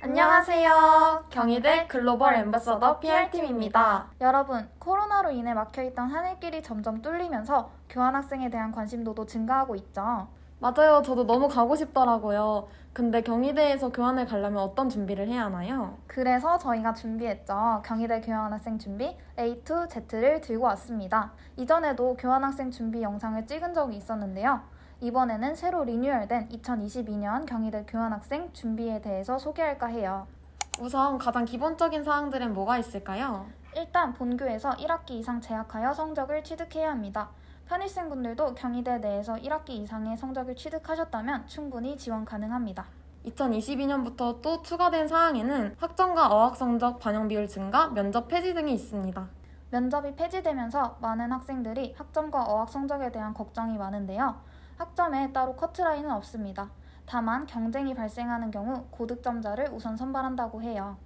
안녕하세요. 경희대 글로벌 앰버서더 PR팀입니다. 여러분, 코로나로 인해 막혀있던 하늘길이 점점 뚫리면서 교환학생에 대한 관심도도 증가하고 있죠. 맞아요. 저도 너무 가고 싶더라고요. 근데 경희대에서 교환을 가려면 어떤 준비를 해야 하나요? 그래서 저희가 준비했죠. 경희대 교환학생 준비 A2Z를 들고 왔습니다. 이전에도 교환학생 준비 영상을 찍은 적이 있었는데요. 이번에는 새로 리뉴얼된 2022년 경희대 교환학생 준비에 대해서 소개할까 해요. 우선 가장 기본적인 사항들은 뭐가 있을까요? 일단 본교에서 1학기 이상 재학하여 성적을 취득해야 합니다. 편입생분들도 경희대 내에서 1학기 이상의 성적을 취득하셨다면 충분히 지원 가능합니다. 2022년부터 또 추가된 사항에는 학점과 어학 성적 반영 비율 증가, 면접 폐지 등이 있습니다. 면접이 폐지되면서 많은 학생들이 학점과 어학 성적에 대한 걱정이 많은데요. 학점에 따로 커트라인은 없습니다. 다만 경쟁이 발생하는 경우 고득점자를 우선 선발한다고 해요.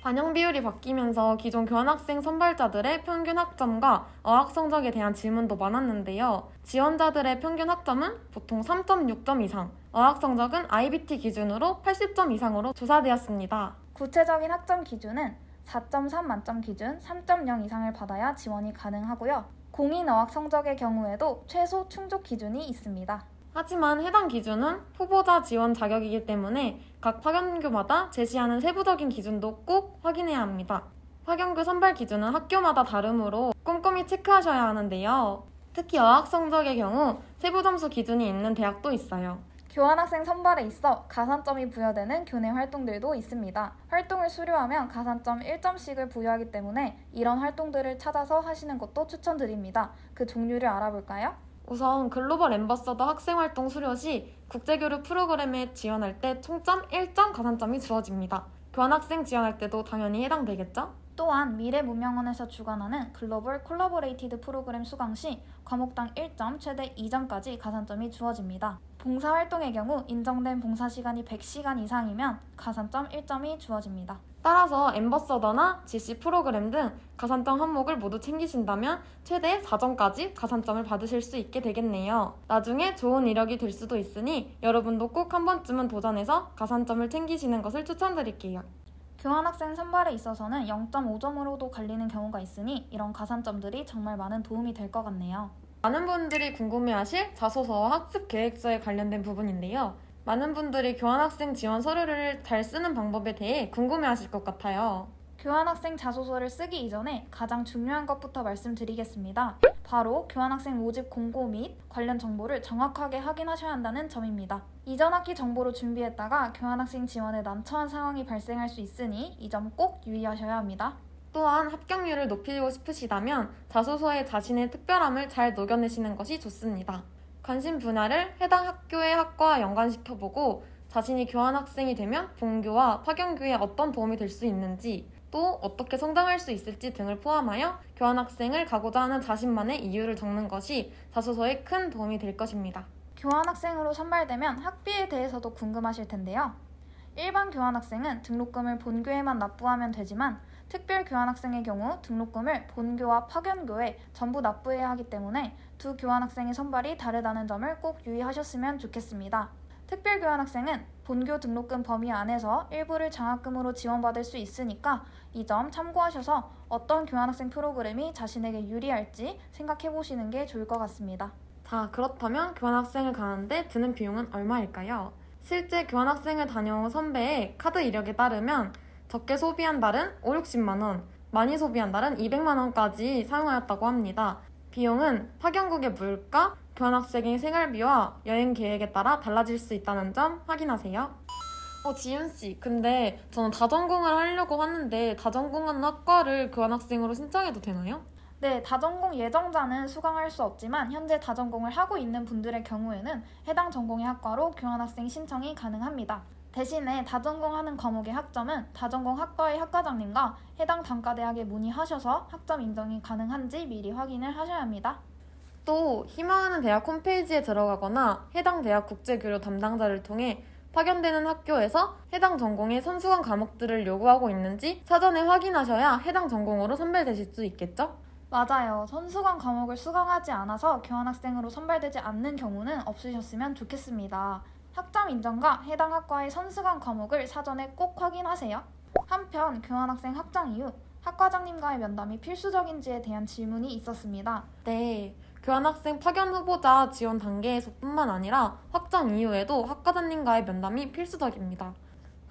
반영 비율이 바뀌면서 기존 교환학생 선발자들의 평균 학점과 어학 성적에 대한 질문도 많았는데요. 지원자들의 평균 학점은 보통 3.6점 이상, 어학 성적은 IBT 기준으로 80점 이상으로 조사되었습니다. 구체적인 학점 기준은 4.3 만점 기준 3.0 이상을 받아야 지원이 가능하고요. 공인 어학 성적의 경우에도 최소 충족 기준이 있습니다. 하지만 해당 기준은 후보자 지원 자격이기 때문에 각 파견교마다 제시하는 세부적인 기준도 꼭 확인해야 합니다. 파견교 선발 기준은 학교마다 다르므로 꼼꼼히 체크하셔야 하는데요. 특히 어학 성적의 경우 세부 점수 기준이 있는 대학도 있어요. 교환학생 선발에 있어 가산점이 부여되는 교내 활동들도 있습니다. 활동을 수료하면 가산점 1점씩을 부여하기 때문에 이런 활동들을 찾아서 하시는 것도 추천드립니다. 그 종류를 알아볼까요? 우선 글로벌 앰버서더 학생활동 수료 시 국제교류 프로그램에 지원할 때 총점 1점 가산점이 주어집니다. 교환학생 지원할 때도 당연히 해당되겠죠? 또한 미래문명원에서 주관하는 글로벌 콜라보레이티드 프로그램 수강 시 과목당 1점, 최대 2점까지 가산점이 주어집니다. 봉사활동의 경우 인정된 봉사시간이 100시간 이상이면 가산점 1점이 주어집니다. 따라서 앰버서더나 GC 프로그램 등 가산점 항목을 모두 챙기신다면 최대 4점까지 가산점을 받으실 수 있게 되겠네요. 나중에 좋은 이력이 될 수도 있으니 여러분도 꼭 한 번쯤은 도전해서 가산점을 챙기시는 것을 추천드릴게요. 교환학생 선발에 있어서는 0.5점으로도 갈리는 경우가 있으니 이런 가산점들이 정말 많은 도움이 될 것 같네요. 많은 분들이 궁금해하실 자소서와 학습 계획서에 관련된 부분인데요. 많은 분들이 교환학생 지원 서류를 잘 쓰는 방법에 대해 궁금해하실 것 같아요. 교환학생 자소서를 쓰기 이전에 가장 중요한 것부터 말씀드리겠습니다. 바로 교환학생 모집 공고 및 관련 정보를 정확하게 확인하셔야 한다는 점입니다. 이전 학기 정보로 준비했다가 교환학생 지원에 난처한 상황이 발생할 수 있으니 이 점 꼭 유의하셔야 합니다. 또한 합격률을 높이고 싶으시다면 자소서에 자신의 특별함을 잘 녹여내시는 것이 좋습니다. 관심 분야를 해당 학교의 학과와 연관시켜보고 자신이 교환학생이 되면 본교와 파견교에 어떤 도움이 될 수 있는지 또 어떻게 성장할 수 있을지 등을 포함하여 교환학생을 가고자 하는 자신만의 이유를 적는 것이 자소서에 큰 도움이 될 것입니다. 교환학생으로 선발되면 학비에 대해서도 궁금하실 텐데요. 일반 교환학생은 등록금을 본교에만 납부하면 되지만 특별 교환학생의 경우 등록금을 본교와 파견교에 전부 납부해야 하기 때문에 두 교환학생의 선발이 다르다는 점을 꼭 유의하셨으면 좋겠습니다. 특별 교환학생은 본교 등록금 범위 안에서 일부를 장학금으로 지원받을 수 있으니까 이 점 참고하셔서 어떤 교환학생 프로그램이 자신에게 유리할지 생각해 보시는 게 좋을 것 같습니다. 자, 그렇다면 교환학생을 가는데 드는 비용은 얼마일까요? 실제 교환학생을 다녀온 선배의 카드 이력에 따르면 적게 소비한 달은 50~60만 원, 많이 소비한 달은 200만 원까지 사용하였다고 합니다. 비용은 파견국의 물가, 교환학생의 생활비와 여행 계획에 따라 달라질 수 있다는 점 확인하세요. 지윤씨, 근데 저는 다전공을 하려고 하는데 다전공하는 학과를 교환학생으로 신청해도 되나요? 네, 다전공 예정자는 수강할 수 없지만 현재 다전공을 하고 있는 분들의 경우에는 해당 전공의 학과로 교환학생 신청이 가능합니다. 대신에 다전공하는 과목의 학점은 다전공 학과의 학과장님과 해당 단과대학에 문의하셔서 학점 인정이 가능한지 미리 확인을 하셔야 합니다. 또 희망하는 대학 홈페이지에 들어가거나 해당 대학 국제교류 담당자를 통해 파견되는 학교에서 해당 전공의 선수강 과목들을 요구하고 있는지 사전에 확인하셔야 해당 전공으로 선발되실 수 있겠죠? 맞아요. 선수강 과목을 수강하지 않아서 교환학생으로 선발되지 않는 경우는 없으셨으면 좋겠습니다. 학점 인정과 해당 학과의 선수강 과목을 사전에 꼭 확인하세요. 한편 교환학생 확정 이후 학과장님과의 면담이 필수적인지에 대한 질문이 있었습니다. 네, 교환학생 파견 후보자 지원 단계에서뿐만 아니라 확정 이후에도 학과장님과의 면담이 필수적입니다.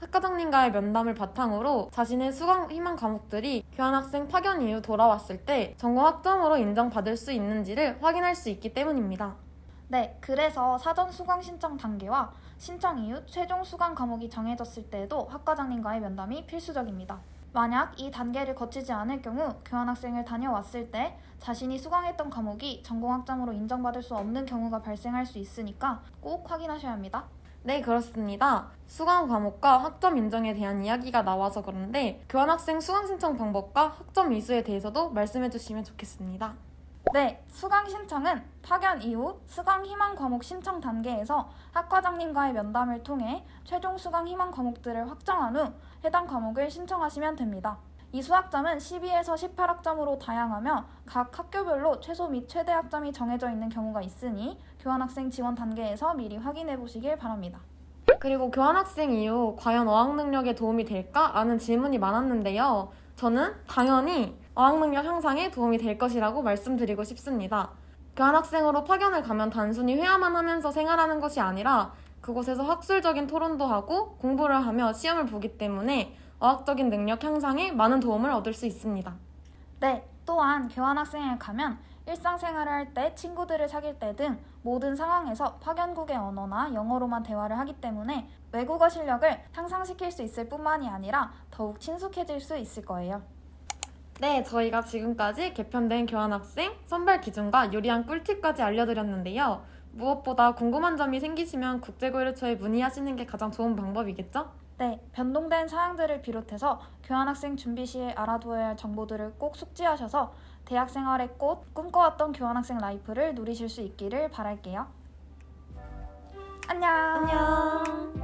학과장님과의 면담을 바탕으로 자신의 수강 희망 과목들이 교환학생 파견 이후 돌아왔을 때 전공 학점으로 인정받을 수 있는지를 확인할 수 있기 때문입니다. 네, 그래서 사전 수강 신청 단계와 신청 이후 최종 수강 과목이 정해졌을 때에도 학과장님과의 면담이 필수적입니다. 만약 이 단계를 거치지 않을 경우 교환학생을 다녀왔을 때 자신이 수강했던 과목이 전공학점으로 인정받을 수 없는 경우가 발생할 수 있으니까 꼭 확인하셔야 합니다. 네, 그렇습니다. 수강 과목과 학점 인정에 대한 이야기가 나와서 그런데 교환학생 수강 신청 방법과 학점 이수에 대해서도 말씀해 주시면 좋겠습니다. 네, 수강 신청은 파견 이후 수강 희망 과목 신청 단계에서 학과장님과의 면담을 통해 최종 수강 희망 과목들을 확정한 후 해당 과목을 신청하시면 됩니다. 이수 학점은 12에서 18학점으로 다양하며 각 학교별로 최소 및 최대 학점이 정해져 있는 경우가 있으니 교환학생 지원 단계에서 미리 확인해 보시길 바랍니다. 그리고 교환학생 이후 과연 어학 능력에 도움이 될까? 라는 질문이 많았는데요. 저는 당연히 어학 능력 향상에 도움이 될 것이라고 말씀드리고 싶습니다. 교환학생으로 파견을 가면 단순히 회화만 하면서 생활하는 것이 아니라 그곳에서 학술적인 토론도 하고 공부를 하며 시험을 보기 때문에 어학적인 능력 향상에 많은 도움을 얻을 수 있습니다. 네, 또한 교환학생을 가면 일상생활을 할 때, 친구들을 사귈 때 등 모든 상황에서 파견국의 언어나 영어로만 대화를 하기 때문에 외국어 실력을 향상시킬 수 있을 뿐만이 아니라 더욱 친숙해질 수 있을 거예요. 네, 저희가 지금까지 개편된 교환학생 선발 기준과 유리한 꿀팁까지 알려드렸는데요. 무엇보다 궁금한 점이 생기시면 국제교류처에 문의하시는 게 가장 좋은 방법이겠죠? 네, 변동된 사항들을 비롯해서 교환학생 준비 시에 알아두어야 할 정보들을 꼭 숙지하셔서 대학 생활의 꽃, 꿈꿔왔던 교환학생 라이프를 누리실 수 있기를 바랄게요. 안녕! 안녕!